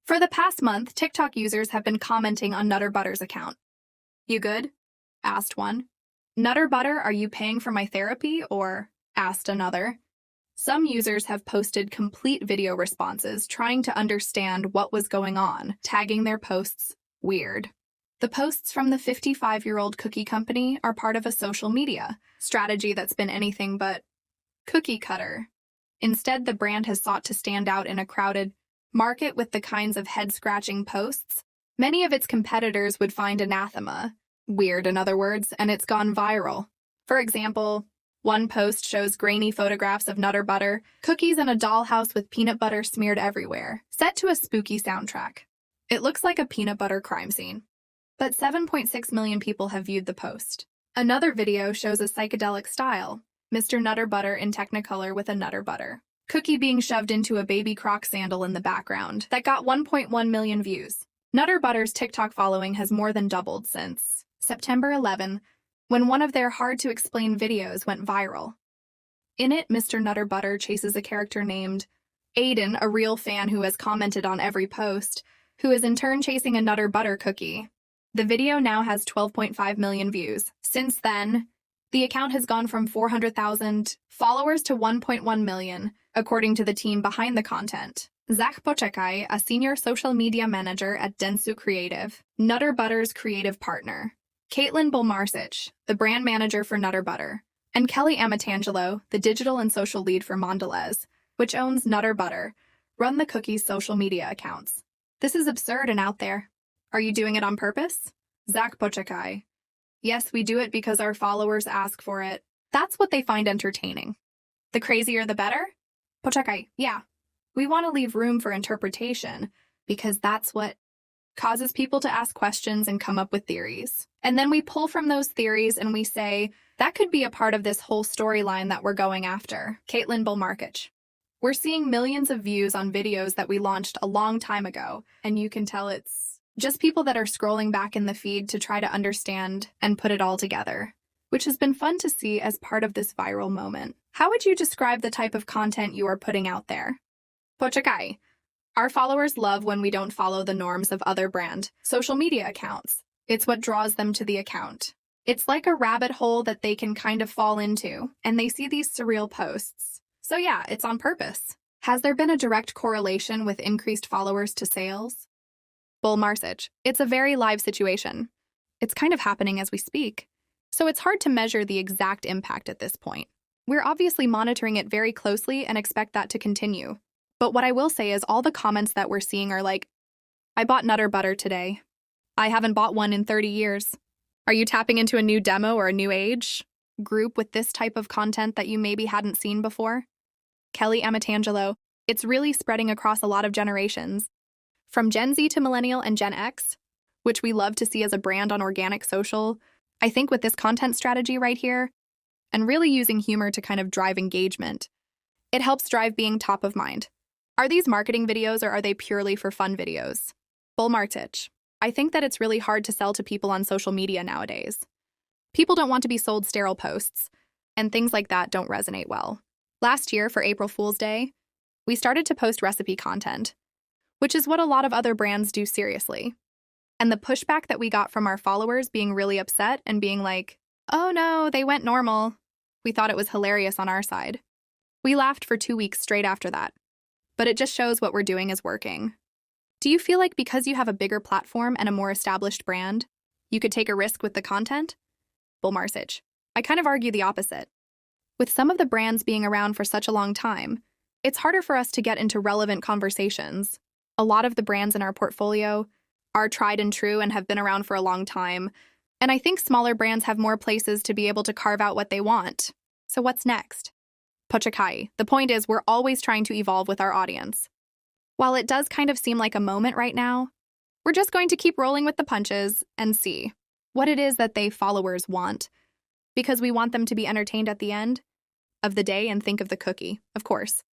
For the past month, TikTok users have been commenting on Nutter Butter's account. "You good?" asked one. "Nutter Butter, are you paying for my therapy?" or asked another. Some users have posted complete video responses trying to understand what was going on, tagging their posts weird. The posts from the 55-year-old cookie company are part of a social media strategy that's been anything but cookie cutter. Instead, the brand has sought to stand out in a crowded market with the kinds of head-scratching posts many of its competitors would find anathema. Weird, in other words, and it's gone viral. For example, one post shows grainy photographs of Nutter Butter, cookies in a dollhouse with peanut butter smeared everywhere, set to a spooky soundtrack. It looks like a peanut butter crime scene. But 7.6 million people have viewed the post. Another video shows a psychedelic style, Mr. Nutter Butter in Technicolor with a Nutter Butter cookie being shoved into a baby Croc sandal in the background, that got 1.1 million views. Nutter Butter's TikTok following has more than doubled since September 11, when one of their hard-to-explain videos went viral. In it, Mr. Nutter Butter chases a character named Aiden, a real fan who has commented on every post, who is in turn chasing a Nutter Butter cookie. The video now has 12.5 million views. Since then, the account has gone from 400,000 followers to 1.1 million, according to the team behind the content. Zach Poczekaj, a senior social media manager at Dentsu Creative, Nutter Butter's creative partner, Caitlin Bulmarsic, the brand manager for Nutter Butter, and Kelly Amatangelo, the digital and social lead for Mondelez, which owns Nutter Butter, run the cookie's social media accounts. "This is absurd and out there. Are you doing it on purpose?" Zach Poczekaj: "Yes, we do it because our followers ask for it. That's what they find entertaining." "The crazier the better?" Poczekaj: "Yeah. We want to leave room for interpretation because that's what causes people to ask questions and come up with theories. And then we pull from those theories and we say, that could be a part of this whole storyline that we're going after." Caitlin Bulmarsic: "We're seeing millions of views on videos that we launched a long time ago, and you can tell it's just people that are scrolling back in the feed to try to understand and put it all together, which has been fun to see as part of this viral moment." How would you describe the type of content you are putting out there? Poczekaj: "Our followers love when we don't follow the norms of other brand social media accounts. It's what draws them to the account. It's like a rabbit hole that they can kind of fall into, and they see these surreal posts. So yeah, it's on purpose." Has there been a direct correlation with increased followers to sales? Bulmarsic: "It's a very live situation. It's kind of happening as we speak. So it's hard to measure the exact impact at this point. We're obviously monitoring it very closely and expect that to continue. But what I will say is all the comments that we're seeing are like, 'I bought Nutter Butter today. I haven't bought one in 30 years. Are you tapping into a new demo or a new age group with this type of content that you maybe hadn't seen before?" Kelly Amatangelo: "It's really spreading across a lot of generations, from Gen Z to Millennial and Gen X, which we love to see as a brand on organic social. I think with this content strategy right here, and really using humor to kind of drive engagement, it helps drive being top of mind. Are these marketing videos or are they purely for fun videos?" Bulmarsic: "I think that it's really hard to sell to people on social media nowadays. People don't want to be sold sterile posts, and things like that don't resonate well. Last year, for April Fool's Day, we started to post recipe content, which is what a lot of other brands do seriously. And the pushback that we got from our followers being really upset and being like, 'Oh no, they went normal,' we thought it was hilarious on our side. We laughed for 2 weeks straight after that. But it just shows what we're doing is working. Do you feel like because you have a bigger platform and a more established brand, you could take a risk with the content?" Bulmarsic: "I kind of argue the opposite. With some of the brands being around for such a long time, it's harder for us to get into relevant conversations. A lot of the brands in our portfolio are tried and true and have been around for a long time, and I think smaller brands have more places to be able to carve out what they want. So what's next?" Poczekaj: "The point is we're always trying to evolve with our audience. While it does kind of seem like a moment right now, we're just going to keep rolling with the punches and see what it is that they followers want, because we want them to be entertained at the end of the day and think of the cookie, of course."